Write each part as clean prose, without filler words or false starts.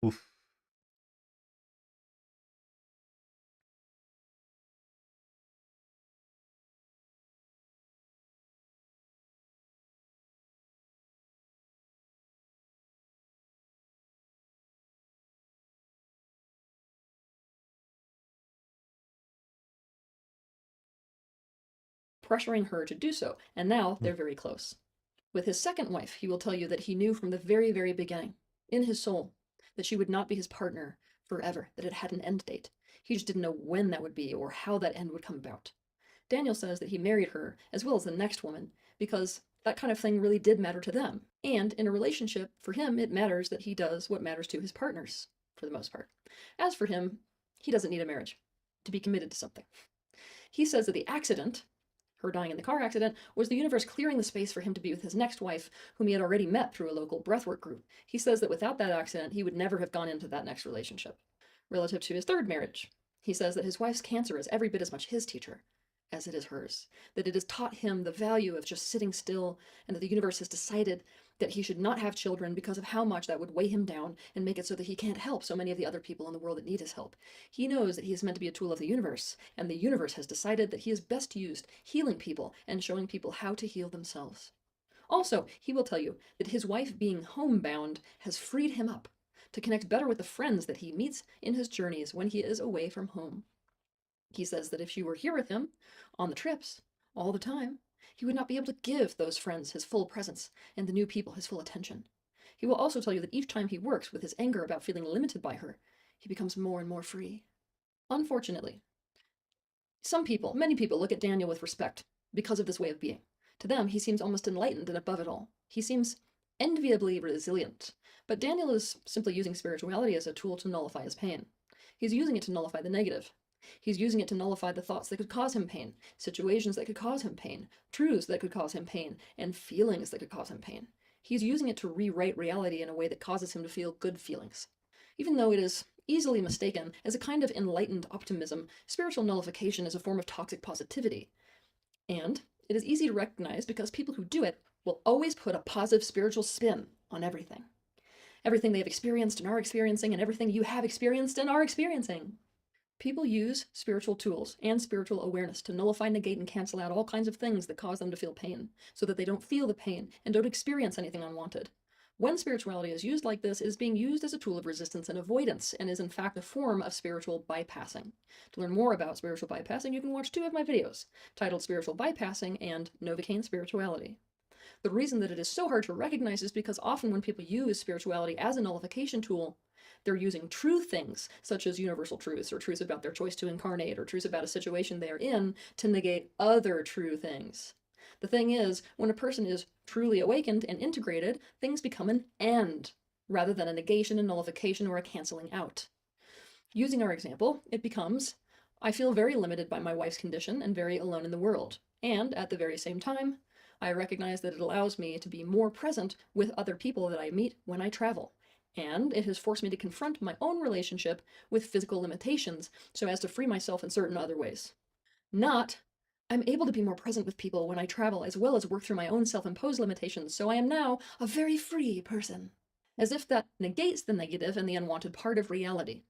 Oof. Pressuring her to do so, and now Mm. they're very close. With his second wife, he will tell you that he knew from the very, very beginning, in his soul, that she would not be his partner forever, that it had an end date. He just didn't know when that would be or how that end would come about. Daniel says that he married her, as well as the next woman, because that kind of thing really did matter to them. And in a relationship, for him, it matters that he does what matters to his partners, for the most part. As for him, he doesn't need a marriage to be committed to something. He says that the accident, her dying in the car accident, was the universe clearing the space for him to be with his next wife, whom he had already met through a local breathwork group. He says that without that accident, he would never have gone into that next relationship. Relative to his third marriage, he says that his wife's cancer is every bit as much his teacher as it is hers, that it has taught him the value of just sitting still, and that the universe has decided that he should not have children because of how much that would weigh him down and make it so that he can't help so many of the other people in the world that need his help. He knows that he is meant to be a tool of the universe, and the universe has decided that he is best used healing people and showing people how to heal themselves. Also, he will tell you that his wife being homebound has freed him up to connect better with the friends that he meets in his journeys when he is away from home. He says that if she were here with him on the trips all the time, he would not be able to give those friends his full presence and the new people his full attention. He will also tell you that each time he works with his anger about feeling limited by her, he becomes more and more free. Unfortunately, some people, many people, look at Daniel with respect because of this way of being. To them, he seems almost enlightened and above it all. He seems enviably resilient. But Daniel is simply using spirituality as a tool to nullify his pain. He's using it to nullify the negative. He's using it to nullify the thoughts that could cause him pain, situations that could cause him pain, truths that could cause him pain, and feelings that could cause him pain. He's using it to rewrite reality in a way that causes him to feel good feelings. Even though it is easily mistaken as a kind of enlightened optimism, spiritual nullification is a form of toxic positivity. And it is easy to recognize because people who do it will always put a positive spiritual spin on everything. Everything they have experienced and are experiencing, and everything you have experienced and are experiencing. People use spiritual tools and spiritual awareness to nullify, negate, and cancel out all kinds of things that cause them to feel pain, so that they don't feel the pain and don't experience anything unwanted. When spirituality is used like this, it is being used as a tool of resistance and avoidance, and is in fact a form of spiritual bypassing. To learn more about spiritual bypassing, you can watch 2 of my videos, titled Spiritual Bypassing and Novocaine Spirituality. The reason that it is so hard to recognize is because often when people use spirituality as a nullification tool, they're using true things, such as universal truths, or truths about their choice to incarnate, or truths about a situation they are in, to negate other true things. The thing is, when a person is truly awakened and integrated, things become an and, rather than a negation, a nullification, or a canceling out. Using our example, it becomes, I feel very limited by my wife's condition and very alone in the world. And at the very same time, I recognize that it allows me to be more present with other people that I meet when I travel. And it has forced me to confront my own relationship with physical limitations so as to free myself in certain other ways. Not, I'm able to be more present with people when I travel as well as work through my own self-imposed limitations, so I am now a very free person. As if that negates the negative and the unwanted part of reality.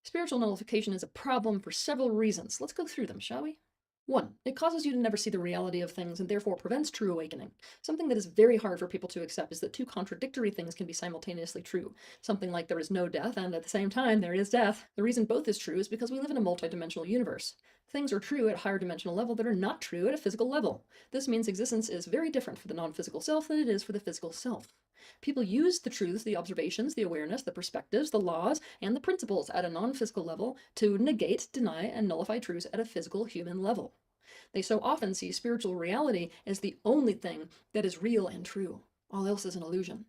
Spiritual nullification is a problem for several reasons. Let's go through them, shall we? 1. It causes you to never see the reality of things and therefore prevents true awakening. Something that is very hard for people to accept is that 2 contradictory things can be simultaneously true. Something like there is no death and at the same time there is death. The reason both is true is because we live in a multidimensional universe. Things are true at a higher dimensional level that are not true at a physical level. This means existence is very different for the non-physical self than it is for the physical self. People use the truths, the observations, the awareness, the perspectives, the laws, and the principles at a non-physical level to negate, deny, and nullify truths at a physical human level. They so often see spiritual reality as the only thing that is real and true. All else is an illusion.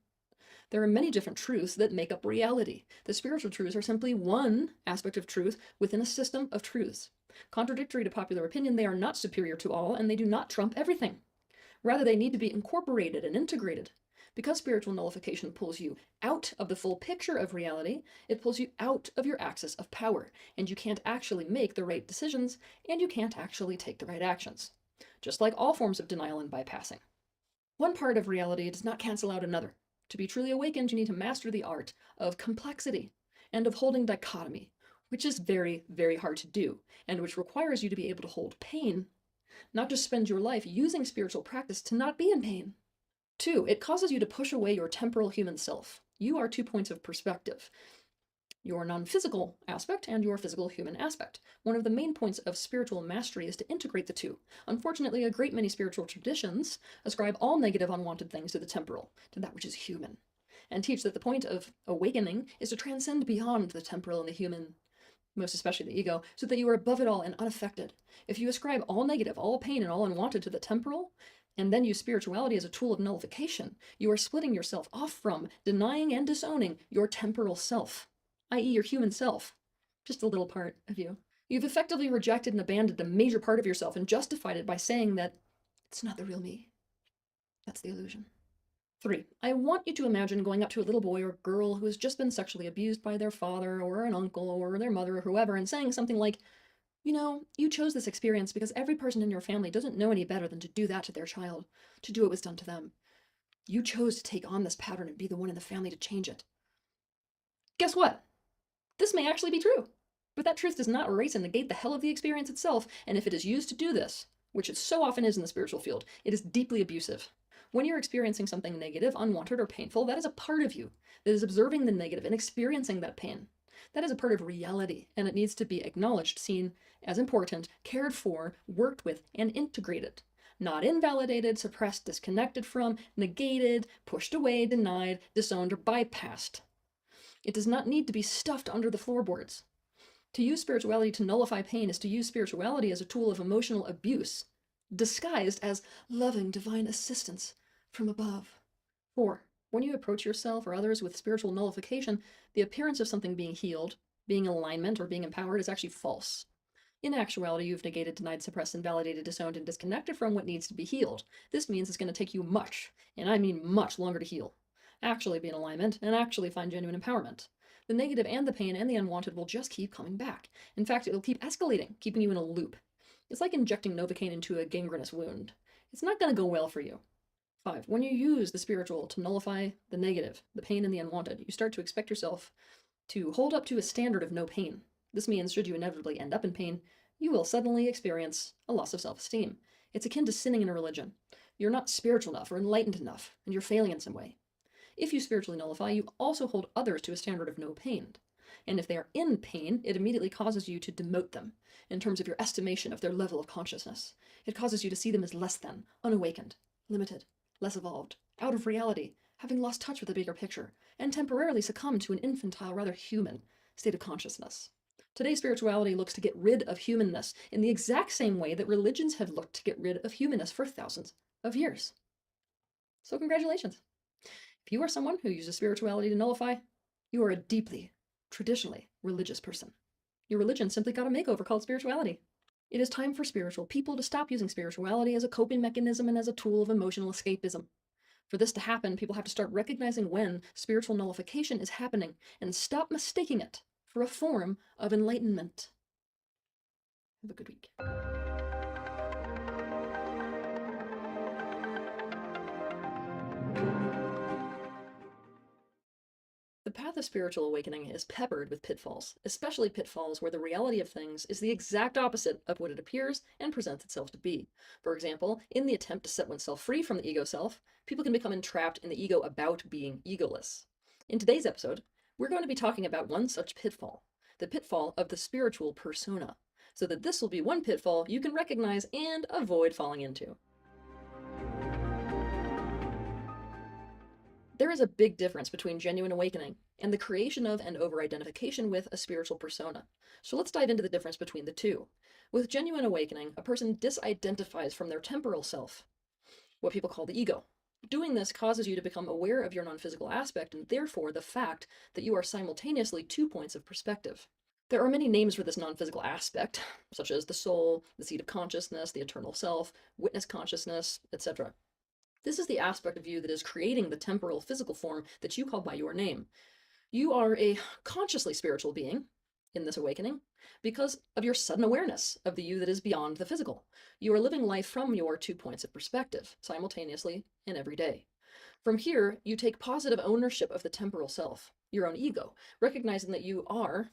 There are many different truths that make up reality. The spiritual truths are simply one aspect of truth within a system of truths. Contradictory to popular opinion, they are not superior to all, and they do not trump everything. Rather, they need to be incorporated and integrated. Because spiritual nullification pulls you out of the full picture of reality, it pulls you out of your axis of power, and you can't actually make the right decisions, and you can't actually take the right actions. Just like all forms of denial and bypassing. One part of reality does not cancel out another. To be truly awakened, you need to master the art of complexity. and of holding dichotomy, which is very, very hard to do, and which requires you to be able to hold pain, not just spend your life using spiritual practice to not be in pain. 2, it causes you to push away your temporal human self. You are 2 points of perspective, your non-physical aspect and your physical human aspect. One of the main points of spiritual mastery is to integrate the 2. Unfortunately, a great many spiritual traditions ascribe all negative unwanted things to the temporal, to that which is human, and teach that the point of awakening is to transcend beyond the temporal and the human, most especially the ego, so that you are above it all and unaffected. If you ascribe all negative, all pain, and all unwanted to the temporal, and then use spirituality as a tool of nullification, you are splitting yourself off from, denying and disowning your temporal self, i.e. your human self, just a little part of you. You've effectively rejected and abandoned a major part of yourself and justified it by saying that it's not the real me. That's the illusion. 3, I want you to imagine going up to a little boy or girl who has just been sexually abused by their father or an uncle or their mother or whoever and saying something like, you know, you chose this experience because every person in your family doesn't know any better than to do that to their child, to do what was done to them. You chose to take on this pattern and be the one in the family to change it. Guess what? This may actually be true, but that truth does not erase and negate the hell of the experience itself, and if it is used to do this, which it so often is in the spiritual field, it is deeply abusive. When you're experiencing something negative, unwanted, or painful, that is a part of you that is observing the negative and experiencing that pain. That is a part of reality, and it needs to be acknowledged, seen as important, cared for, worked with, and integrated. Not invalidated, suppressed, disconnected from, negated, pushed away, denied, disowned, or bypassed. It does not need to be stuffed under the floorboards. To use spirituality to nullify pain is to use spirituality as a tool of emotional abuse, disguised as loving divine assistance from above. 4, when you approach yourself or others with spiritual nullification, the appearance of something being healed, being in alignment, or being empowered is actually false. In actuality, you've negated, denied, suppressed, invalidated, disowned, and disconnected from what needs to be healed. This means it's going to take you much, and I mean much, longer to heal, actually be in alignment, and actually find genuine empowerment. The negative and the pain and the unwanted will just keep coming back. In fact, it will keep escalating, keeping you in a loop. It's like injecting Novocaine into a gangrenous wound. It's not going to go well for you. 5, when you use the spiritual to nullify the negative, the pain and the unwanted, you start to expect yourself to hold up to a standard of no pain. This means, should you inevitably end up in pain, you will suddenly experience a loss of self-esteem. It's akin to sinning in a religion. You're not spiritual enough or enlightened enough, and you're failing in some way. If you spiritually nullify, you also hold others to a standard of no pain. And if they are in pain, it immediately causes you to demote them in terms of your estimation of their level of consciousness. It causes you to see them as less than, unawakened, limited, less evolved, out of reality, having lost touch with the bigger picture, and temporarily succumb to an infantile, rather human state of consciousness. Today's spirituality looks to get rid of humanness in the exact same way that religions have looked to get rid of humanness for thousands of years. So congratulations. If you are someone who uses spirituality to nullify, you are a deeply, traditionally religious person. Your religion simply got a makeover called spirituality. It is time for spiritual people to stop using spirituality as a coping mechanism and as a tool of emotional escapism. For this to happen, people have to start recognizing when spiritual nullification is happening and stop mistaking it for a form of enlightenment. Have a good week. The path of spiritual awakening is peppered with pitfalls, especially pitfalls where the reality of things is the exact opposite of what it appears and presents itself to be. For example, in the attempt to set oneself free from the ego self, people can become entrapped in the ego about being egoless. In today's episode, we're going to be talking about one such pitfall, the pitfall of the spiritual persona, so that this will be one pitfall you can recognize and avoid falling into. There is a big difference between genuine awakening and the creation of and over-identification with a spiritual persona. So let's dive into the difference between the two. With genuine awakening, a person disidentifies from their temporal self, what people call the ego. Doing this causes you to become aware of your non-physical aspect and therefore the fact that you are simultaneously 2 points of perspective. There are many names for this non-physical aspect, such as the soul, the seat of consciousness, the eternal self, witness consciousness, etc. This is the aspect of you that is creating the temporal physical form that you call by your name. You are a consciously spiritual being in this awakening because of your sudden awareness of the you that is beyond the physical. You are living life from your 2 points of perspective, simultaneously and every day. From here, you take positive ownership of the temporal self. your own ego, recognizing that you are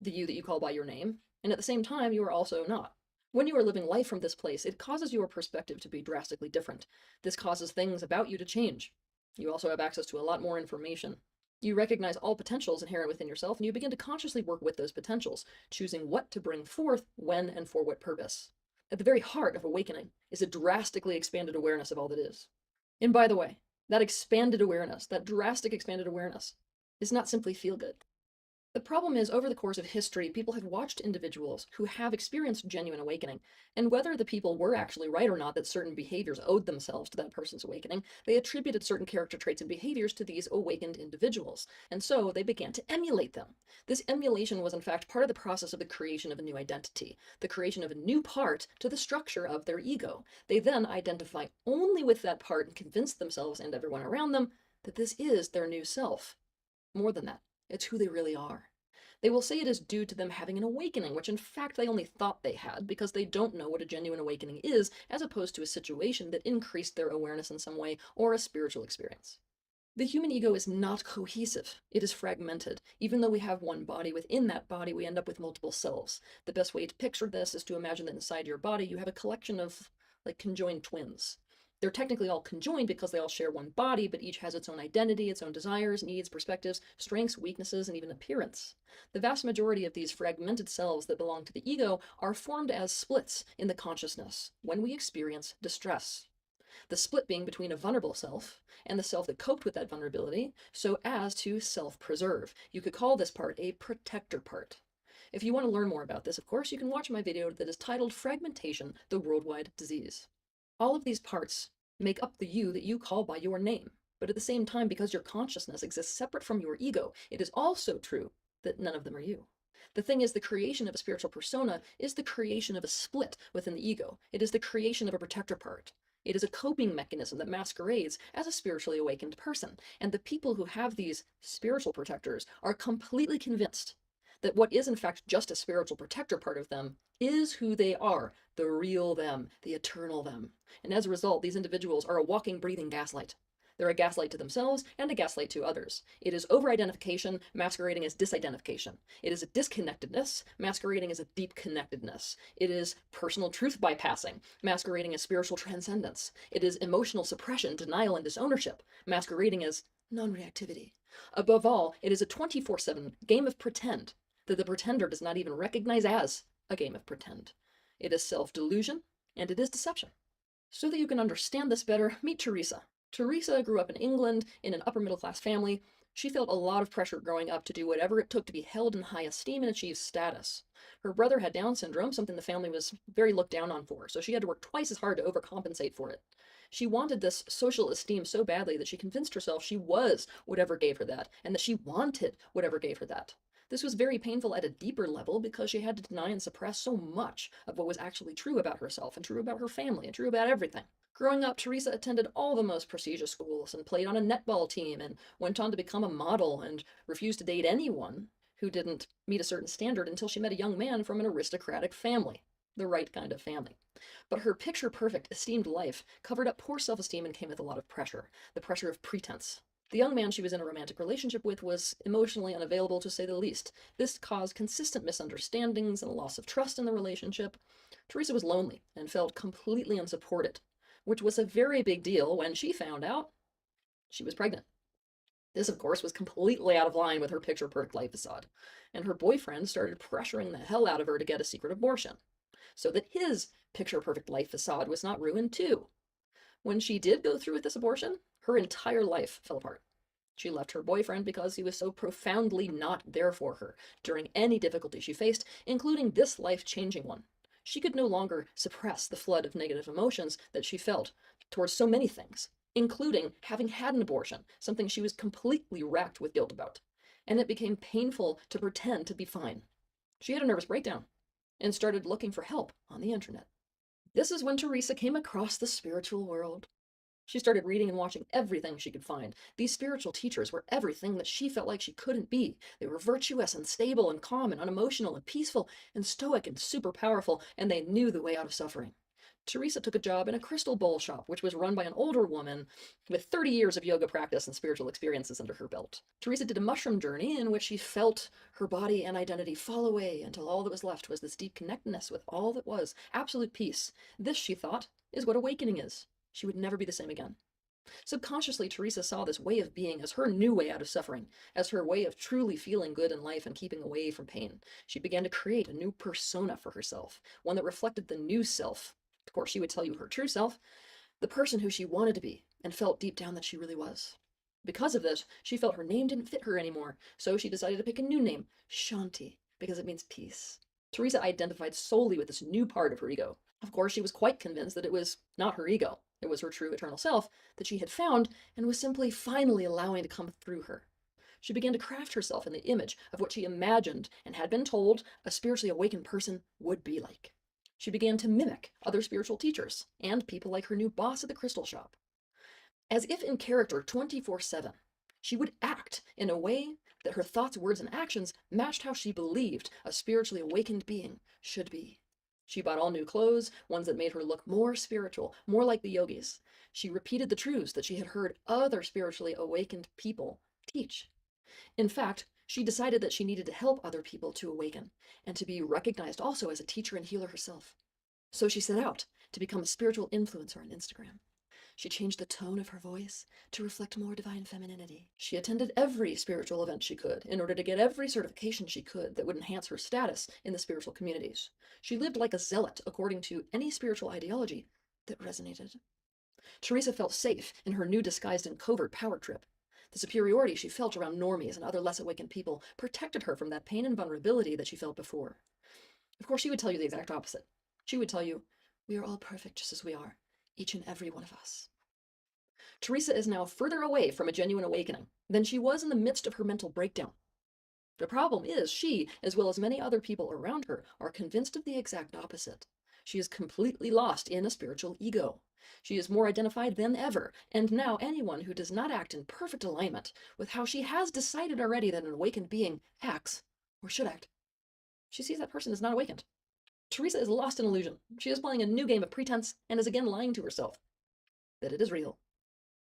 the you that you call by your name, and at the same time, you are also not. When you are living life from this place, it causes your perspective to be drastically different. This causes things about you to change. You also have access to a lot more information. You recognize all potentials inherent within yourself, and you begin to consciously work with those potentials, choosing what to bring forth, when, and for what purpose. At the very heart of awakening is a drastically expanded awareness of all that is. And by the way, that expanded awareness, that drastic expanded awareness, is not simply feel good. The problem is, over the course of history, people have watched individuals who have experienced genuine awakening, and whether the people were actually right or not that certain behaviors owed themselves to that person's awakening, they attributed certain character traits and behaviors to these awakened individuals, and so they began to emulate them. This emulation was in fact part of the process of the creation of a new identity, the creation of a new part to the structure of their ego. They then identify only with that part and convince themselves and everyone around them that this is their new self. More than that, it's who they really are. They will say it is due to them having an awakening, which in fact they only thought they had because they don't know what a genuine awakening is, as opposed to a situation that increased their awareness in some way or a spiritual experience. The human ego is not cohesive. It is fragmented. Even though we have one body, within that body we end up with multiple selves. The best way to picture this is to imagine that inside your body you have a collection of conjoined twins. They're technically all conjoined because they all share one body, but each has its own identity, its own desires, needs, perspectives, strengths, weaknesses, and even appearance. The vast majority of these fragmented selves that belong to the ego are formed as splits in the consciousness when we experience distress. The split being between a vulnerable self and the self that coped with that vulnerability so as to self-preserve. You could call this part a protector part. If you want to learn more about this, of course, you can watch my video that is titled Fragmentation, the Worldwide Disease. All of these parts make up the you that you call by your name. But at the same time, because your consciousness exists separate from your ego, it is also true that none of them are you. The thing is, the creation of a spiritual persona is the creation of a split within the ego. It is the creation of a protector part. It is a coping mechanism that masquerades as a spiritually awakened person. And the people who have these spiritual protectors are completely convinced that what is in fact just a spiritual protector part of them is who they are, the real them, the eternal them. And as a result, these individuals are a walking, breathing gaslight. They're a gaslight to themselves and a gaslight to others. It is over-identification masquerading as disidentification. It is a disconnectedness masquerading as a deep connectedness. It is personal truth bypassing masquerading as spiritual transcendence. It is emotional suppression, denial, and disownership masquerading as non-reactivity. Above all, it is a 24/7 game of pretend that the pretender does not even recognize as a game of pretend. It is self-delusion, and it is deception. So that you can understand this better, meet Teresa. Teresa grew up in England in an upper middle-class family. She felt a lot of pressure growing up to do whatever it took to be held in high esteem and achieve status. Her brother had Down syndrome, something the family was very looked down on for, so she had to work twice as hard to overcompensate for it. She wanted this social esteem so badly that she convinced herself she was whatever gave her that, and that she wanted whatever gave her that. This was very painful at a deeper level because she had to deny and suppress so much of what was actually true about herself and true about her family and true about everything. Growing up, Teresa attended all the most prestigious schools and played on a netball team and went on to become a model and refused to date anyone who didn't meet a certain standard until she met a young man from an aristocratic family. The right kind of family. But her picture-perfect, esteemed life covered up poor self-esteem and came with a lot of pressure. The pressure of pretense. The young man she was in a romantic relationship with was emotionally unavailable, to say the least. This caused consistent misunderstandings and a loss of trust in the relationship. Teresa was lonely and felt completely unsupported, which was a very big deal when she found out she was pregnant. This, of course, was completely out of line with her picture-perfect life facade, and her boyfriend started pressuring the hell out of her to get a secret abortion, so that his picture-perfect life facade was not ruined too. When she did go through with this abortion, her entire life fell apart. She left her boyfriend because he was so profoundly not there for her during any difficulty she faced, including this life-changing one. She could no longer suppress the flood of negative emotions that she felt towards so many things, including having had an abortion, something she was completely racked with guilt about. And it became painful to pretend to be fine. She had a nervous breakdown and started looking for help on the internet. This is when Teresa came across the spiritual world. She started reading and watching everything she could find. These spiritual teachers were everything that she felt like she couldn't be. They were virtuous and stable and calm and unemotional and peaceful and stoic and super powerful, and they knew the way out of suffering. Teresa took a job in a crystal bowl shop, which was run by an older woman with 30 years of yoga practice and spiritual experiences under her belt. Teresa did a mushroom journey in which she felt her body and identity fall away until all that was left was this deep connectedness with all that was, absolute peace. This, she thought, is what awakening is. She would never be the same again. Subconsciously, Teresa saw this way of being as her new way out of suffering, as her way of truly feeling good in life and keeping away from pain. She began to create a new persona for herself, one that reflected the new self. Of course, she would tell you her true self, the person who she wanted to be and felt deep down that she really was. Because of this, she felt her name didn't fit her anymore, so she decided to pick a new name, Shanti, because it means peace. Teresa identified solely with this new part of her ego. Of course, she was quite convinced that it was not her ego. It was her true eternal self that she had found and was simply finally allowing to come through her. She began to craft herself in the image of what she imagined and had been told a spiritually awakened person would be like. She began to mimic other spiritual teachers and people like her new boss at the crystal shop. As if in character 24/7, she would act in a way that her thoughts, words, and actions matched how she believed a spiritually awakened being should be. She bought all new clothes, ones that made her look more spiritual, more like the yogis. She repeated the truths that she had heard other spiritually awakened people teach. In fact, she decided that she needed to help other people to awaken and to be recognized also as a teacher and healer herself. So she set out to become a spiritual influencer on Instagram. She changed the tone of her voice to reflect more divine femininity. She attended every spiritual event she could in order to get every certification she could that would enhance her status in the spiritual communities. She lived like a zealot according to any spiritual ideology that resonated. Teresa felt safe in her new disguised and covert power trip. The superiority she felt around normies and other less awakened people protected her from that pain and vulnerability that she felt before. Of course, she would tell you the exact opposite. She would tell you, we are all perfect just as we are, each and every one of us. Teresa is now further away from a genuine awakening than she was in the midst of her mental breakdown. The problem is she, as well as many other people around her, are convinced of the exact opposite. She is completely lost in a spiritual ego. She is more identified than ever, and now anyone who does not act in perfect alignment with how she has decided already that an awakened being acts, or should act, she sees that person as not awakened. Teresa is lost in illusion. She is playing a new game of pretense and is again lying to herself that it is real.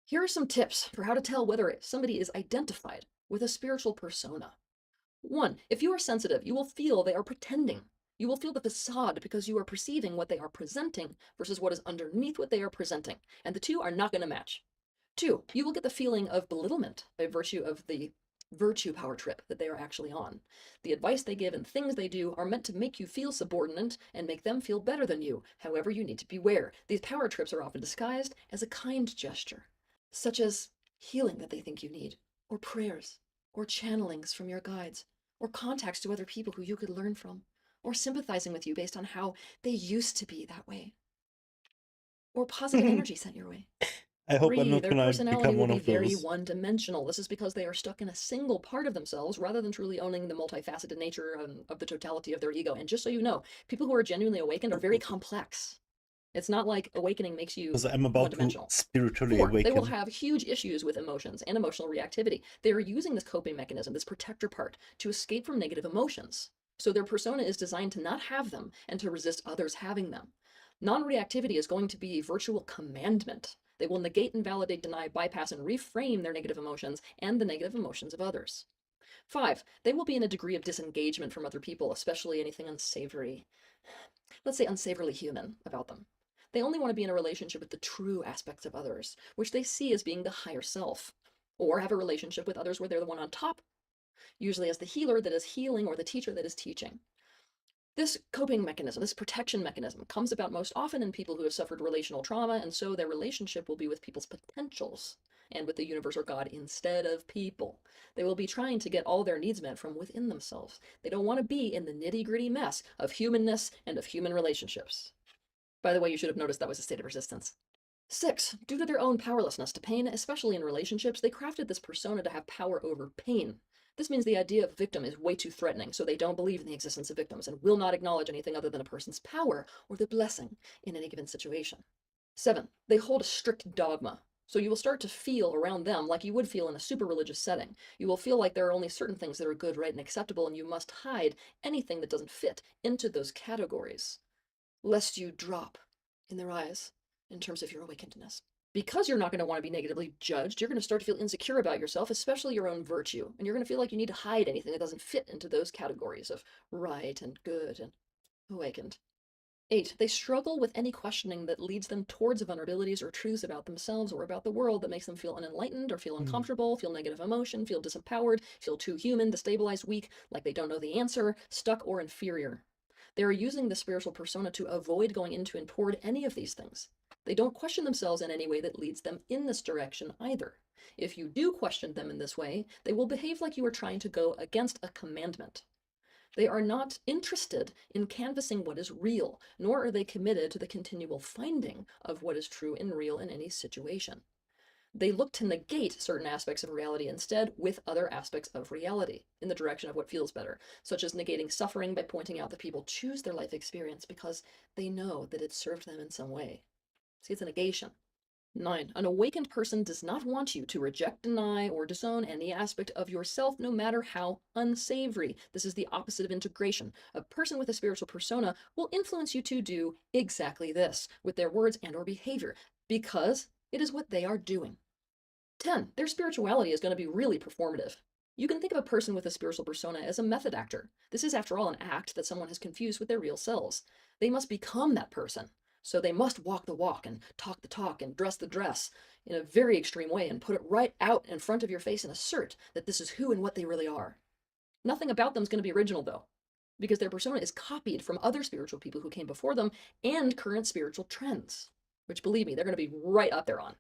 Here are some tips for how to tell whether somebody is identified with a spiritual persona. 1. If you are sensitive, you will feel they are pretending. You will feel the facade because you are perceiving what they are presenting versus what is underneath what they are presenting, and the two are not going to match. 2. You will get the feeling of belittlement by virtue of the virtue power trip that they are actually on. The advice they give and things they do are meant to make you feel subordinate and make them feel better than you. However, you need to beware. These power trips are often disguised as a kind gesture, such as healing that they think you need, or prayers, or channelings from your guides, or contacts to other people who you could learn from, or sympathizing with you based on how they used to be that way, or positive energy sent your way. I hope I'm 3. not Their gonna personality become will one be of very those. one-dimensional. This is because they are stuck in a single part of themselves rather than truly owning the multifaceted nature of the totality of their ego. And just so you know, people who are genuinely awakened are very complex. It's not like awakening makes you Because I'm about to one-dimensional. spiritually 4. They will awaken. have huge issues with emotions and emotional reactivity. They are using this coping mechanism, this protector part, to escape from negative emotions. So their persona is designed to not have them and to resist others having them. Non-reactivity is going to be a virtual commandment. They will negate, invalidate, deny, bypass, and reframe their negative emotions and the negative emotions of others. 5. They will be in a degree of disengagement from other people, especially anything unsavory, let's say unsavourily human about them. They only want to be in a relationship with the true aspects of others, which they see as being the higher self, or have a relationship with others where they're the one on top, usually as the healer that is healing or the teacher that is teaching. This coping mechanism, this protection mechanism, comes about most often in people who have suffered relational trauma, and so their relationship will be with people's potentials and with the universe or God instead of people. They will be trying to get all their needs met from within themselves. They don't want to be in the nitty-gritty mess of humanness and of human relationships. By the way, you should have noticed that was a state of resistance. 6. Due to their own powerlessness to pain, especially in relationships, they crafted this persona to have power over pain. This means the idea of victim is way too threatening, so they don't believe in the existence of victims and will not acknowledge anything other than a person's power or the blessing in any given situation. 7. They hold a strict dogma. So you will start to feel around them like you would feel in a super religious setting. You will feel like there are only certain things that are good, right, and acceptable, and you must hide anything that doesn't fit into those categories, lest you drop in their eyes in terms of your awakenedness. Because you're not going to want to be negatively judged, you're going to start to feel insecure about yourself, especially your own virtue. And you're going to feel like you need to hide anything that doesn't fit into those categories of right and good and awakened. 8, they struggle with any questioning that leads them towards vulnerabilities or truths about themselves or about the world that makes them feel unenlightened or feel uncomfortable, feel negative emotion, feel disempowered, feel too human, destabilized, weak, like they don't know the answer, stuck, or inferior. They are using the spiritual persona to avoid going into and toward any of these things. They don't question themselves in any way that leads them in this direction either. If you do question them in this way, they will behave like you are trying to go against a commandment. They are not interested in canvassing what is real, nor are they committed to the continual finding of what is true and real in any situation. They look to negate certain aspects of reality instead with other aspects of reality in the direction of what feels better, such as negating suffering by pointing out that people choose their life experience because they know that it served them in some way. See, it's a negation. 9, an awakened person does not want you to reject, deny, or disown any aspect of yourself, no matter how unsavory. This is the opposite of integration. A person with a spiritual persona will influence you to do exactly this with their words and or behavior, because it is what they are doing. 10, their spirituality is going to be really performative. You can think of a person with a spiritual persona as a method actor. This is, after all, an act that someone has confused with their real selves. They must become that person. So they must walk the walk and talk the talk and dress the dress in a very extreme way and put it right out in front of your face and assert that this is who and what they really are. Nothing about them is going to be original, though, because their persona is copied from other spiritual people who came before them and current spiritual trends, which, believe me, they're going to be right up there on.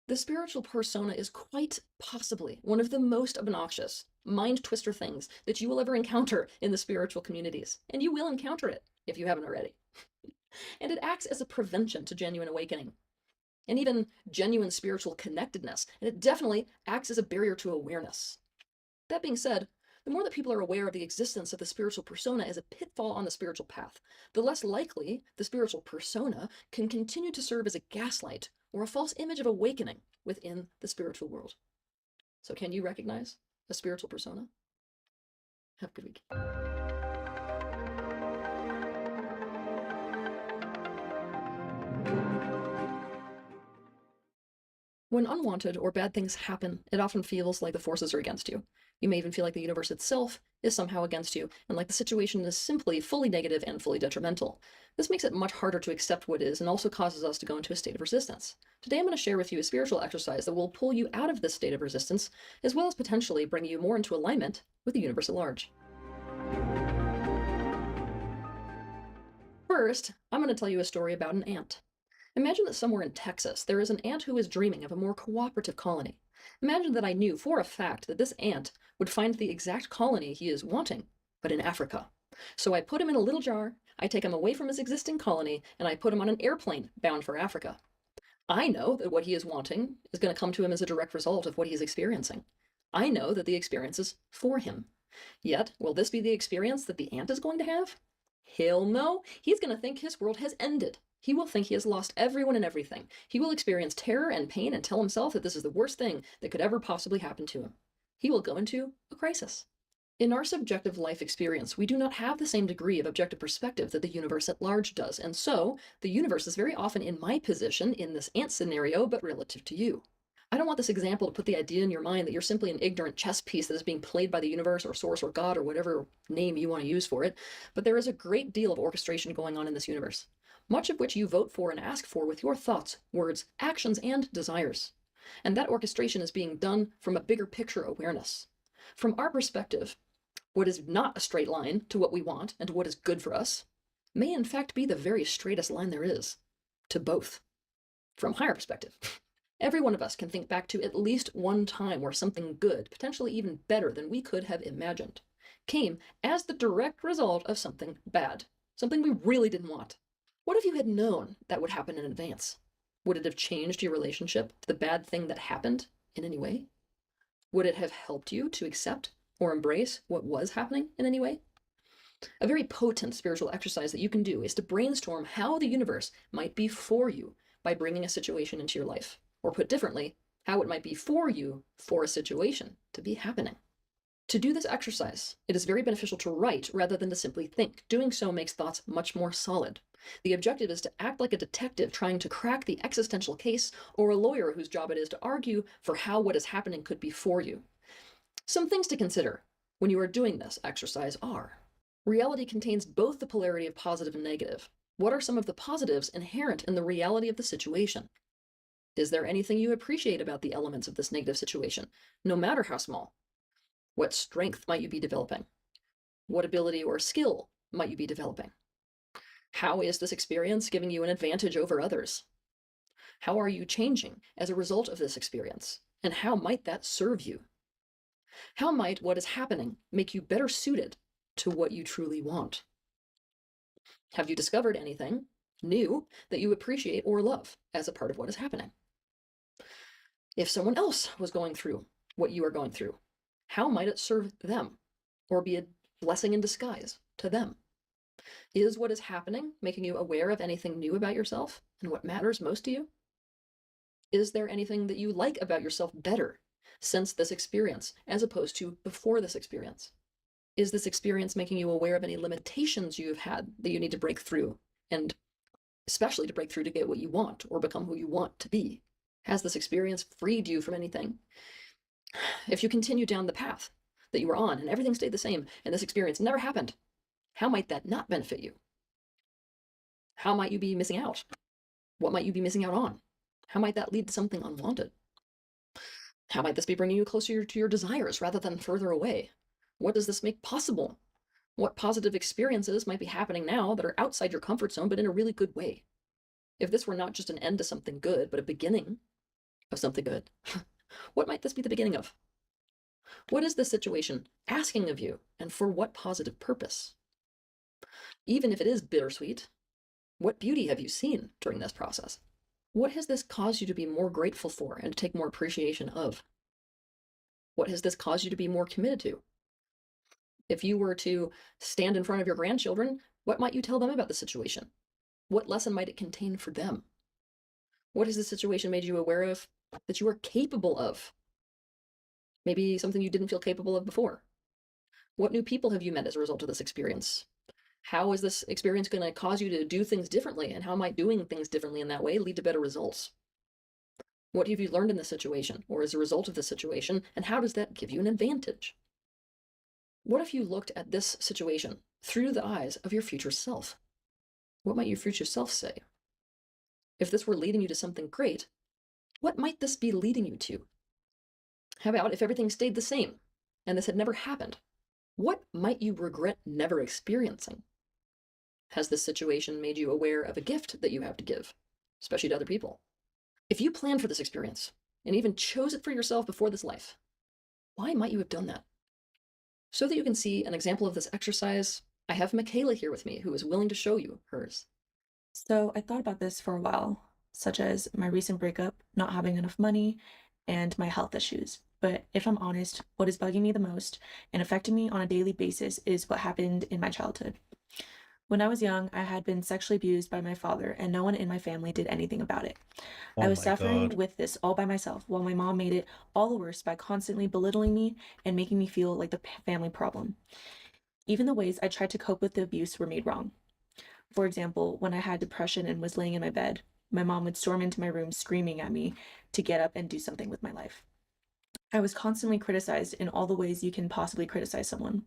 The spiritual persona is quite possibly one of the most obnoxious, mind twister things that you will ever encounter in the spiritual communities, and you will encounter it if you haven't already. And it acts as a prevention to genuine awakening and even genuine spiritual connectedness, and it definitely acts as a barrier to awareness. That being said, the more that people are aware of the existence of the spiritual persona as a pitfall on the spiritual path, the less likely the spiritual persona can continue to serve as a gaslight or a false image of awakening within the spiritual world. So can you recognize a spiritual persona? Have a good week. When unwanted or bad things happen, it often feels like the forces are against you. You may even feel like the universe itself is somehow against you, and like the situation is simply fully negative and fully detrimental. This makes it much harder to accept what is and also causes us to go into a state of resistance. Today I'm going to share with you a spiritual exercise that will pull you out of this state of resistance, as well as potentially bring you more into alignment with the universe at large. First, I'm going to tell you a story about an ant. Imagine that somewhere in Texas, there is an ant who is dreaming of a more cooperative colony. Imagine that I knew for a fact that this ant would find the exact colony he is wanting, but in Africa. So I put him in a little jar, I take him away from his existing colony, and I put him on an airplane bound for Africa. I know that what he is wanting is going to come to him as a direct result of what he is experiencing. I know that the experience is for him. Yet, will this be the experience that the ant is going to have? Hell no. He's going to think his world has ended. He will think he has lost everyone and everything. He will experience terror and pain and tell himself that this is the worst thing that could ever possibly happen to him. He will go into a crisis. In our subjective life experience, we do not have the same degree of objective perspective that the universe at large does, and so the universe is very often in my position in this ant scenario, but relative to you. I don't want this example to put the idea in your mind that you're simply an ignorant chess piece that is being played by the universe or source or God or whatever name you want to use for it, but there is a great deal of orchestration going on in this universe, much of which you vote for and ask for with your thoughts, words, actions, and desires. And that orchestration is being done from a bigger picture awareness. From our perspective, what is not a straight line to what we want and to what is good for us may in fact be the very straightest line there is to both. From higher perspective. Every one of us can think back to at least one time where something good, potentially even better than we could have imagined, came as the direct result of something bad, something we really didn't want. What if you had known that would happen in advance? Would it have changed your relationship to the bad thing that happened in any way? Would it have helped you to accept or embrace what was happening in any way? A very potent spiritual exercise that you can do is to brainstorm how the universe might be for you by bringing a situation into your life. Or put differently, how it might be for you for a situation to be happening. To do this exercise, it is very beneficial to write rather than to simply think. Doing so makes thoughts much more solid. The objective is to act like a detective trying to crack the existential case, or a lawyer whose job it is to argue for how what is happening could be for you. Some things to consider when you are doing this exercise are: reality contains both the polarity of positive and negative. What are some of the positives inherent in the reality of the situation? Is there anything you appreciate about the elements of this negative situation, no matter how small? What strength might you be developing? What ability or skill might you be developing? How is this experience giving you an advantage over others? How are you changing as a result of this experience? And how might that serve you? How might what is happening make you better suited to what you truly want? Have you discovered anything new that you appreciate or love as a part of what is happening? If someone else was going through what you are going through, how might it serve them or be a blessing in disguise to them? Is what is happening making you aware of anything new about yourself and what matters most to you? Is there anything that you like about yourself better since this experience as opposed to before this experience? Is this experience making you aware of any limitations you've had that you need to break through, and especially to break through to get what you want or become who you want to be? Has this experience freed you from anything? If you continue down the path that you were on and everything stayed the same and this experience never happened, how might that not benefit you? How might you be missing out? What might you be missing out on? How might that lead to something unwanted? How might this be bringing you closer to your desires rather than further away? What does this make possible? What positive experiences might be happening now that are outside your comfort zone but in a really good way? If this were not just an end to something good, but a beginning of something good, what might this be the beginning of? What is this situation asking of you, and for what positive purpose? Even if it is bittersweet, what beauty have you seen during this process? What has this caused you to be more grateful for and to take more appreciation of? What has this caused you to be more committed to? If you were to stand in front of your grandchildren, what might you tell them about the situation? What lesson might it contain for them? What has the situation made you aware of that you are capable of? Maybe something you didn't feel capable of before. What new people have you met as a result of this experience? How is this experience going to cause you to do things differently? And how might doing things differently in that way lead to better results? What have you learned in this situation or as a result of this situation? And how does that give you an advantage? What if you looked at this situation through the eyes of your future self? What might your future self say? If this were leading you to something great, what might this be leading you to? How about if everything stayed the same and this had never happened? What might you regret never experiencing? Has this situation made you aware of a gift that you have to give, especially to other people? If you planned for this experience and even chose it for yourself before this life, why might you have done that? So that you can see an example of this exercise, I have Michaela here with me who is willing to show you hers. So I thought about this for a while, such as my recent breakup, not having enough money, and my health issues. But if I'm honest, what is bugging me the most and affecting me on a daily basis is what happened in my childhood. When I was young, I had been sexually abused by my father, and no one in my family did anything about it. I Oh was my suffering God. with this all by myself, while my mom made it all the worse by constantly belittling me and making me feel like the family problem. Even the ways I tried to cope with the abuse were made wrong. For example, when I had depression and was laying in my bed, my mom would storm into my room screaming at me to get up and do something with my life. I was constantly criticized in all the ways you can possibly criticize someone.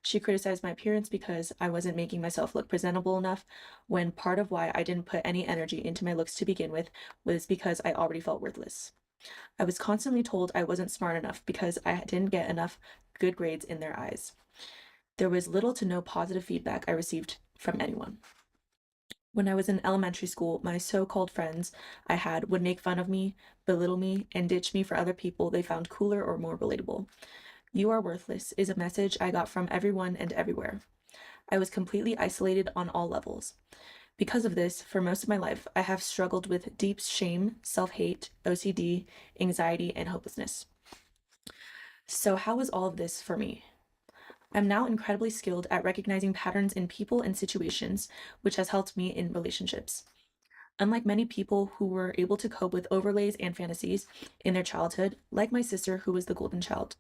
She criticized my appearance because I wasn't making myself look presentable enough, when part of why I didn't put any energy into my looks to begin with was because I already felt worthless. I was constantly told I wasn't smart enough because I didn't get enough good grades in their eyes. There was little to no positive feedback I received from anyone. When I was in elementary school, my so-called friends I had would make fun of me, belittle me, and ditch me for other people they found cooler or more relatable. "You are worthless" is a message I got from everyone and everywhere. I was completely isolated on all levels. Because of this, for most of my life, I have struggled with deep shame, self-hate, OCD, anxiety, and hopelessness. So how is all of this for me? I'm now incredibly skilled at recognizing patterns in people and situations, which has helped me in relationships. Unlike many people who were able to cope with overlays and fantasies in their childhood, like my sister, who was the golden child,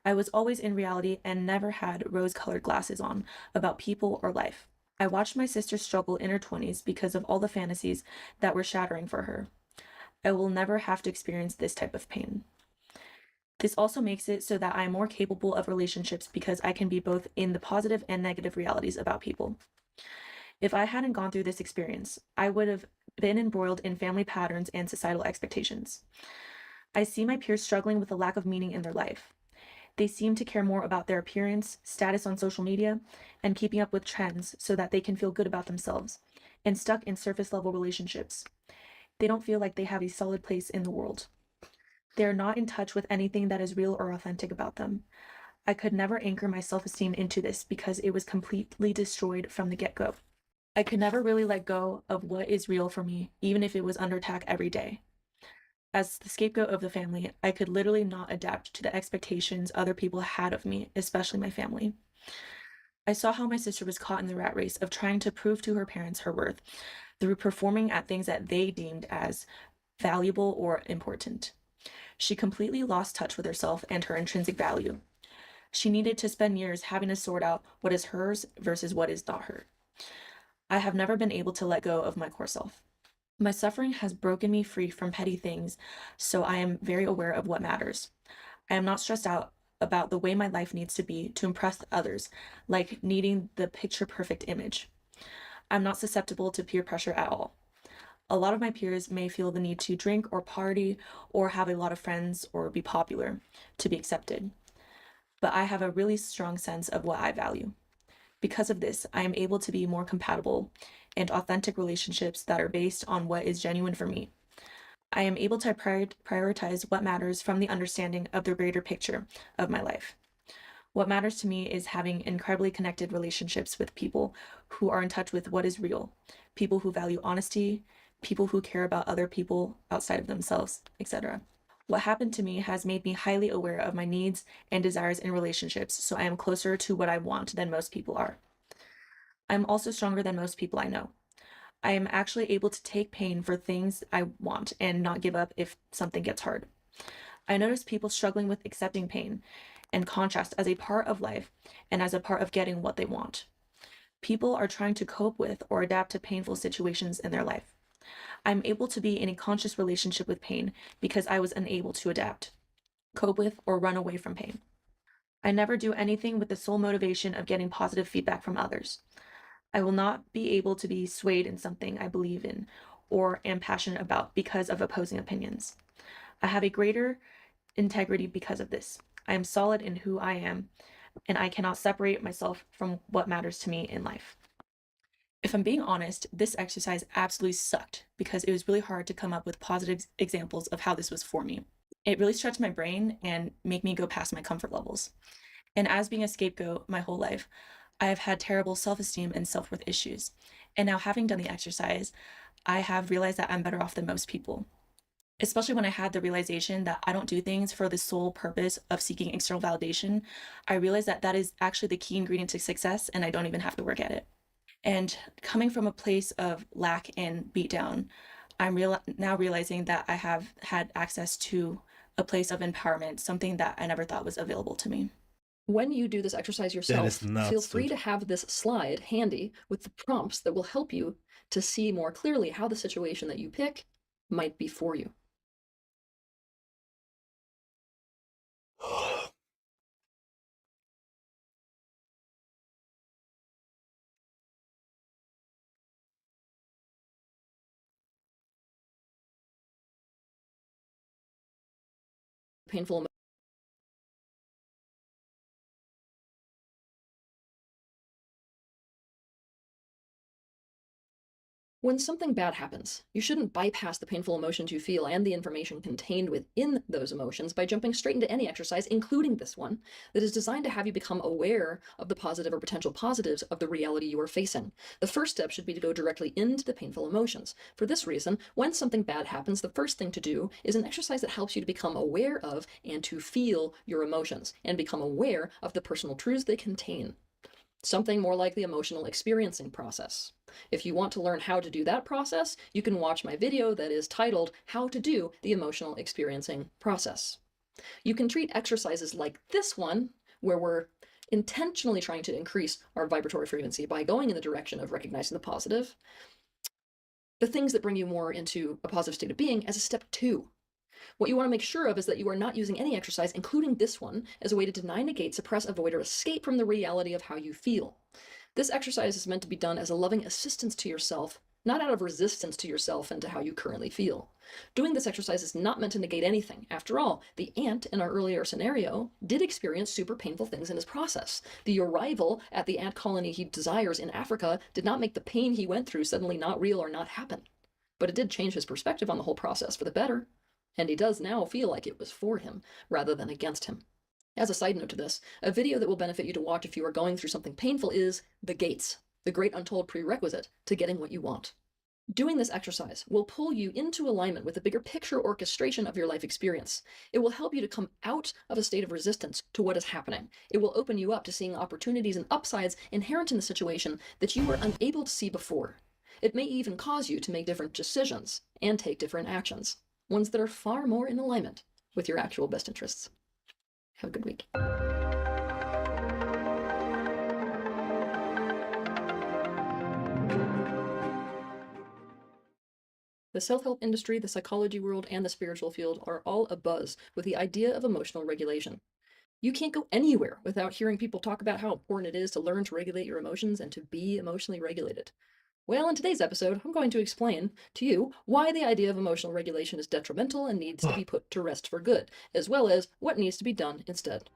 I was always in reality and never had rose colored glasses on about people or life. I watched my sister struggle in her 20s because of all the fantasies that were shattering for her. I will never have to experience this type of pain. This also makes it so that I am more capable of relationships because I can be both in the positive and negative realities about people. If I hadn't gone through this experience, I would have been embroiled in family patterns and societal expectations. I see my peers struggling with a lack of meaning in their life. They seem to care more about their appearance, status on social media, and keeping up with trends so that they can feel good about themselves, and stuck in surface level relationships. They don't feel like they have a solid place in the world. They are not in touch with anything that is real or authentic about them. I could never anchor my self esteem into this because it was completely destroyed from the get go. I could never really let go of what is real for me, even if it was under attack every day. As the scapegoat of the family, I could literally not adapt to the expectations other people had of me, especially my family. I saw how my sister was caught in the rat race of trying to prove to her parents her worth through performing at things that they deemed as valuable or important. She completely lost touch with herself and her intrinsic value. She needed to spend years having to sort out what is hers versus what is not hers. I have never been able to let go of my core self. My suffering has broken me free from petty things, so I am very aware of what matters. I am not stressed out about the way my life needs to be to impress others, like needing the picture perfect image. I'm not susceptible to peer pressure at all. A lot of my peers may feel the need to drink or party or have a lot of friends or be popular to be accepted, but I have a really strong sense of what I value. Because of this, I am able to be more compatible and authentic relationships that are based on what is genuine for me. I am able to prioritize what matters from the understanding of the greater picture of my life. What matters to me is having incredibly connected relationships with people who are in touch with what is real, people who value honesty, people who care about other people outside of themselves, etc. What happened to me has made me highly aware of my needs and desires in relationships, so I am closer to what I want than most people are. I'm also stronger than most people I know. I am actually able to take pain for things I want and not give up if something gets hard. I notice people struggling with accepting pain and contrast as a part of life and as a part of getting what they want. People are trying to cope with or adapt to painful situations in their life. I'm able to be in a conscious relationship with pain because I was unable to adapt, cope with, or run away from pain. I never do anything with the sole motivation of getting positive feedback from others. I will not be able to be swayed in something I believe in or am passionate about because of opposing opinions. I have a greater integrity because of this. I am solid in who I am, and I cannot separate myself from what matters to me in life. If I'm being honest, this exercise absolutely sucked because it was really hard to come up with positive examples of how this was for me. It really stretched my brain and made me go past my comfort levels. And as being a scapegoat my whole life, I have had terrible self esteem and self worth issues. And now, having done the exercise, I have realized that I'm better off than most people. Especially when I had the realization that I don't do things for the sole purpose of seeking external validation, I realized that that is actually the key ingredient to success, and I don't even have to work at it. And coming from a place of lack and beatdown, I'm now realizing that I have had access to a place of empowerment, something that I never thought was available to me. When you do this exercise That is yourself, feel nuts, free dude. to have this slide handy with the prompts that will help you to see more clearly how the situation that you pick might be for you. Painful. When something bad happens, you shouldn't bypass the painful emotions you feel and the information contained within those emotions by jumping straight into any exercise, including this one, that is designed to have you become aware of the positive or potential positives of the reality you are facing. The first step should be to go directly into the painful emotions. For this reason, when something bad happens, the first thing to do is an exercise that helps you to become aware of and to feel your emotions and become aware of the personal truths they contain. something more like the emotional experiencing process. If you want to learn how to do that process, you can watch my video that is titled How to Do the Emotional Experiencing Process. You can treat exercises like this one, where we're intentionally trying to increase our vibratory frequency by going in the direction of recognizing the positive, the things that bring you more into a positive state of being, as a step 2. What you want to make sure of is that you are not using any exercise, including this one, as a way to deny, negate, suppress, avoid, or escape from the reality of how you feel. This exercise is meant to be done as a loving assistance to yourself, not out of resistance to yourself and to how you currently feel. Doing this exercise is not meant to negate anything. After all, the ant in our earlier scenario did experience super painful things in his process. The arrival at the ant colony he desires in Africa did not make the pain he went through suddenly not real or not happen. But it did change his perspective on the whole process for the better. And he does now feel like it was for him rather than against him. As a side note to this, a video that will benefit you to watch if you are going through something painful is The Gates, the great untold prerequisite to getting what you want. Doing this exercise will pull you into alignment with the bigger picture orchestration of your life experience. It will help you to come out of a state of resistance to what is happening. It will open you up to seeing opportunities and upsides inherent in the situation that you were unable to see before. It may even cause you to make different decisions and take different actions, ones that are far more in alignment with your actual best interests. Have a good week. The self-help industry, the psychology world, and the spiritual field are all abuzz with the idea of emotional regulation. You can't go anywhere without hearing people talk about how important it is to learn to regulate your emotions and to be emotionally regulated. Well, in today's episode, I'm going to explain to you why the idea of emotional regulation is detrimental and needs to be put to rest for good, as well as what needs to be done instead.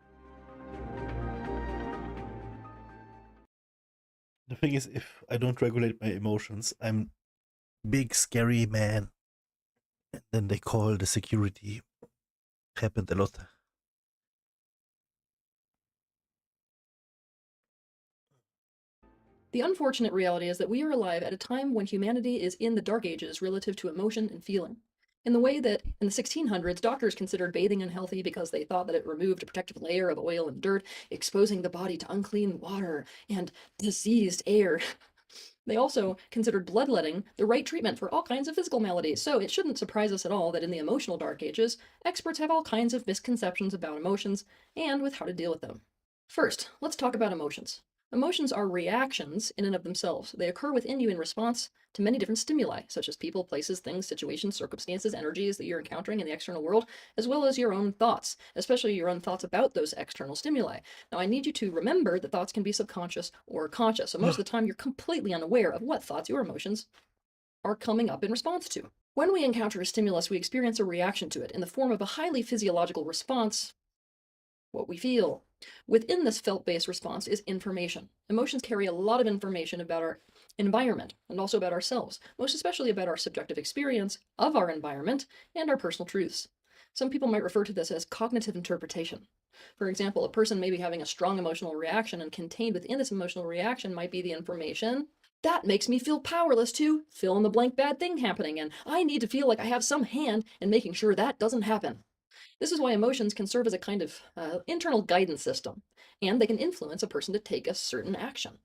The thing is, if I don't regulate my emotions, I'm big scary man. And then they call the security. Happened a lot. The unfortunate reality is that we are alive at a time when humanity is in the dark ages relative to emotion and feeling. In the way that in the 1600s, doctors considered bathing unhealthy because they thought that it removed a protective layer of oil and dirt, exposing the body to unclean water and diseased air. They also considered bloodletting the right treatment for all kinds of physical maladies, so it shouldn't surprise us at all that in the emotional dark ages, experts have all kinds of misconceptions about emotions and with how to deal with them. First, let's talk about emotions. Emotions are reactions in and of themselves. They occur within you in response to many different stimuli, such as people, places, things, situations, circumstances, energies that you're encountering in the external world, as well as your own thoughts, especially your own thoughts about those external stimuli. Now, I need you to remember that thoughts can be subconscious or conscious, so most of the time you're completely unaware of what thoughts your emotions are coming up in response to. When we encounter a stimulus, we experience a reaction to it in the form of a highly physiological response, what we feel. Within this felt-based response is information. Emotions carry a lot of information about our environment and also about ourselves, most especially about our subjective experience of our environment and our personal truths. Some people might refer to this as cognitive interpretation. For example, a person may be having a strong emotional reaction, and contained within this emotional reaction might be the information that makes me feel powerless to fill in the blank bad thing happening, and I need to feel like I have some hand in making sure that doesn't happen. This is why emotions can serve as a kind of internal guidance system, and they can influence a person to take a certain action.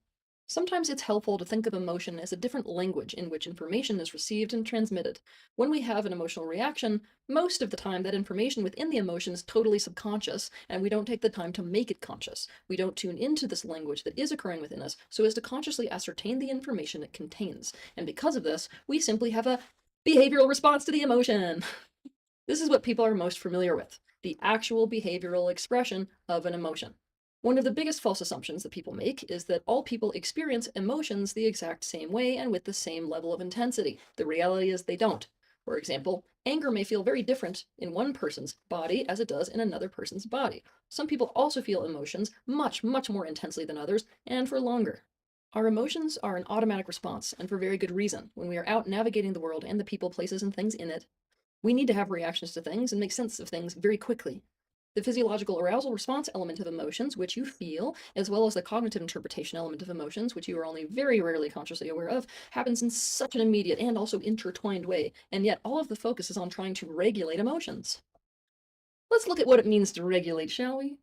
Sometimes it's helpful to think of emotion as a different language in which information is received and transmitted. When we have an emotional reaction, most of the time that information within the emotion is totally subconscious, and we don't take the time to make it conscious. We don't tune into this language that is occurring within us so as to consciously ascertain the information it contains. And because of this, we simply have a behavioral response to the emotion. This is what people are most familiar with, the actual behavioral expression of an emotion. One of the biggest false assumptions that people make is that all people experience emotions the exact same way and with the same level of intensity. The reality is they don't. For example, anger may feel very different in one person's body as it does in another person's body. Some people also feel emotions much, much more intensely than others and for longer. Our emotions are an automatic response, and for very good reason. When we are out navigating the world and the people, places, and things in it, we need to have reactions to things and make sense of things very quickly. The physiological arousal response element of emotions, which you feel, as well as the cognitive interpretation element of emotions, which you are only very rarely consciously aware of, happens in such an immediate and also intertwined way, and yet all of the focus is on trying to regulate emotions. Let's look at what it means to regulate, shall we?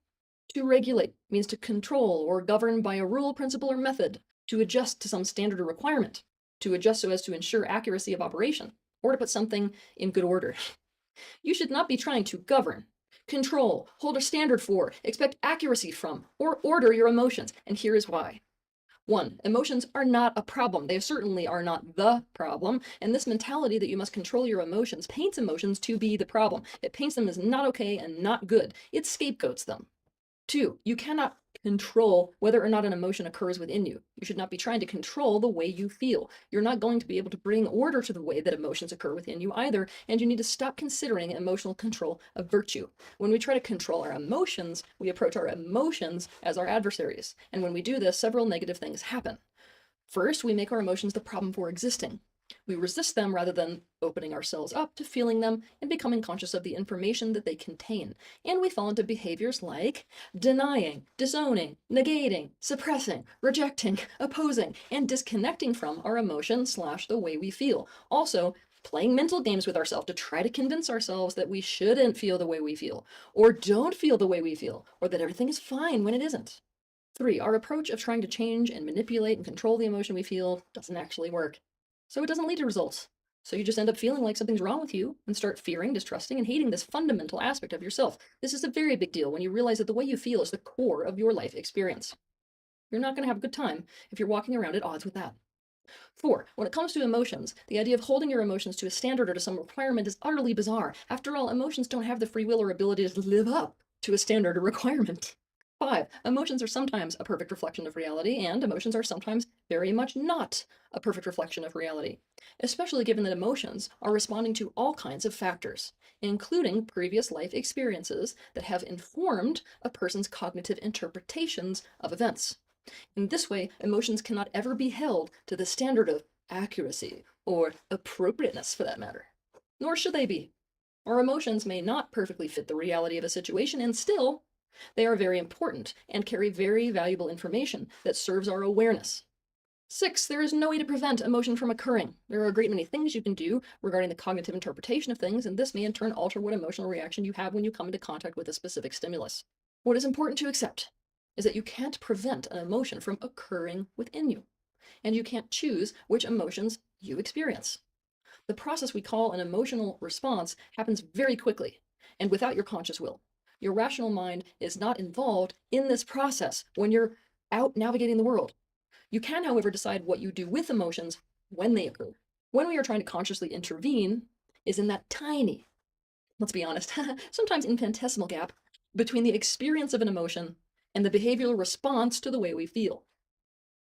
To regulate means to control or govern by a rule, principle, or method, to adjust to some standard or requirement, to adjust so as to ensure accuracy of operation, or to put something in good order. You should not be trying to govern, control, hold a standard for, expect accuracy from, or order your emotions, and here is why. 1. Emotions are not a problem. They certainly are not the problem. And this mentality that you must control your emotions paints emotions to be the problem. It paints them as not okay and not good. It scapegoats them. 2. You cannot control whether or not an emotion occurs within you. You should not be trying to control the way you feel. You're not going to be able to bring order to the way that emotions occur within you either, and you need to stop considering emotional control a virtue. When we try to control our emotions, we approach our emotions as our adversaries. And when we do this, several negative things happen. First, we make our emotions the problem for existing. We resist them rather than opening ourselves up to feeling them and becoming conscious of the information that they contain. And we fall into behaviors like denying, disowning, negating, suppressing, rejecting, opposing, and disconnecting from our emotion / the way we feel. Also, playing mental games with ourselves to try to convince ourselves that we shouldn't feel the way we feel, or don't feel the way we feel, or that everything is fine when it isn't. 3. Our approach of trying to change and manipulate and control the emotion we feel doesn't actually work. So it doesn't lead to results. So you just end up feeling like something's wrong with you and start fearing, distrusting, and hating this fundamental aspect of yourself. This is a very big deal when you realize that the way you feel is the core of your life experience. You're not going to have a good time if you're walking around at odds with that. 4. When it comes to emotions, the idea of holding your emotions to a standard or to some requirement is utterly bizarre. After all, emotions don't have the free will or ability to live up to a standard or requirement. 5. Emotions are sometimes a perfect reflection of reality, and emotions are sometimes very much not a perfect reflection of reality, especially given that emotions are responding to all kinds of factors, including previous life experiences that have informed a person's cognitive interpretations of events. In this way, emotions cannot ever be held to the standard of accuracy or appropriateness for that matter. Nor should they be. Our emotions may not perfectly fit the reality of a situation, and still, they are very important and carry very valuable information that serves our awareness. 6. There is no way to prevent emotion from occurring. There are a great many things you can do regarding the cognitive interpretation of things, and this may in turn alter what emotional reaction you have when you come into contact with a specific stimulus. What is important to accept is that you can't prevent an emotion from occurring within you, and you can't choose which emotions you experience. The process we call an emotional response happens very quickly and without your conscious will. Your rational mind is not involved in this process when you're out navigating the world. You can, however, decide what you do with emotions when they occur. When we are trying to consciously intervene is in that tiny, let's be honest, sometimes infinitesimal gap between the experience of an emotion and the behavioral response to the way we feel.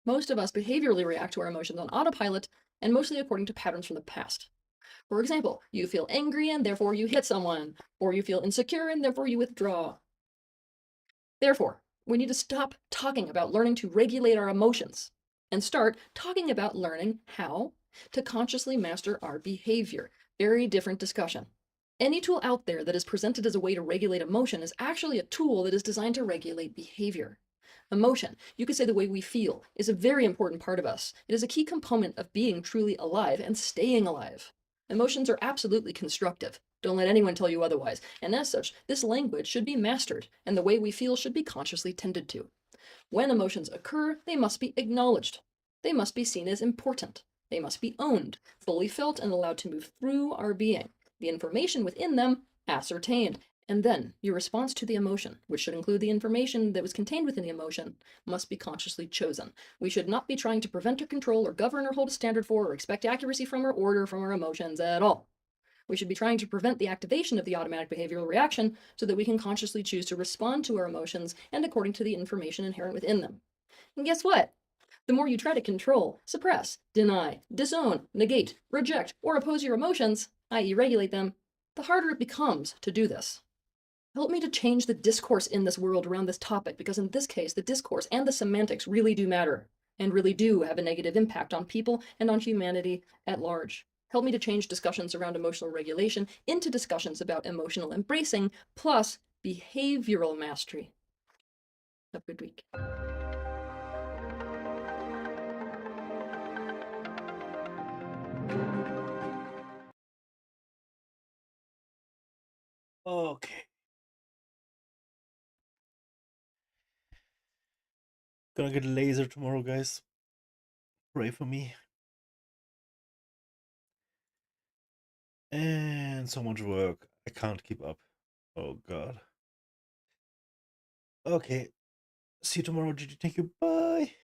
Most of us behaviorally react to our emotions on autopilot and mostly according to patterns from the past. For example, you feel angry and therefore you hit someone, or you feel insecure and therefore you withdraw. Therefore, we need to stop talking about learning to regulate our emotions and start talking about learning how to consciously master our behavior. Very different discussion. Any tool out there that is presented as a way to regulate emotion is actually a tool that is designed to regulate behavior. Emotion, you could say the way we feel, is a very important part of us. It is a key component of being truly alive and staying alive. Emotions are absolutely constructive. Don't let anyone tell you otherwise. And as such, this language should be mastered, and the way we feel should be consciously tended to. When emotions occur, they must be acknowledged. They must be seen as important. They must be owned, fully felt, and allowed to move through our being. The information within them ascertained. And then your response to the emotion, which should include the information that was contained within the emotion, must be consciously chosen. We should not be trying to prevent or control or govern or hold a standard for or expect accuracy from or order from our emotions at all. We should be trying to prevent the activation of the automatic behavioral reaction so that we can consciously choose to respond to our emotions and according to the information inherent within them. And guess what? The more you try to control, suppress, deny, disown, negate, reject, or oppose your emotions, i.e. regulate them, the harder it becomes to do this. Help me to change the discourse in this world around this topic, because in this case, the discourse and the semantics really do matter and really do have a negative impact on people and on humanity at large. Help me to change discussions around emotional regulation into discussions about emotional embracing plus behavioral mastery. Have a good week. Okay. gonna get a laser tomorrow, guys. Pray for me. And so much work. I can't keep up. Oh god. Okay. See you tomorrow, Gigi. Thank you. Bye.